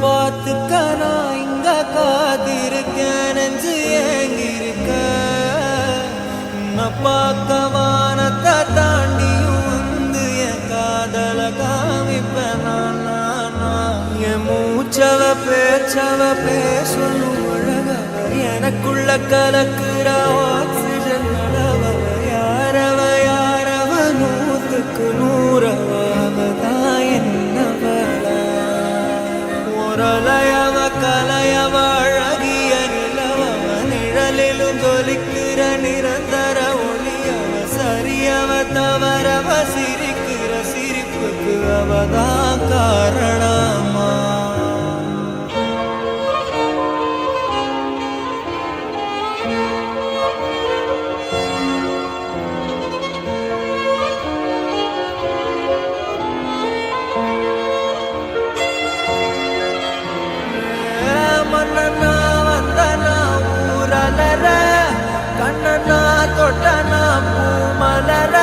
பார்த்துக்க நான் இங்க காத்திருக்கேன் நெஞ்சு ஏங்கிருக்க உன்னை பார்க்க வானத்தை தாண்டியும் வந்து என் காதல காமிப்பேன் என் மூச்சவ பேச்சவ பேசணும் அழகவ எனக்குள்ள கலக்குற ஆக்சிஜன் அளவ யாரவ யாரவ நூத்துக்கு நூறவ அவதான் என்னவள ஒரலையவ கலையவ அழகிய நிலவவ நிழலிலும் ஜொலிக்கிற நிரந்தர ஒளியவ சரியவ தவறவ சிரிக்கிற சிரிப்புக்கு அவதான் காரணமா கண்ணனா தொட்டனா பூ மலர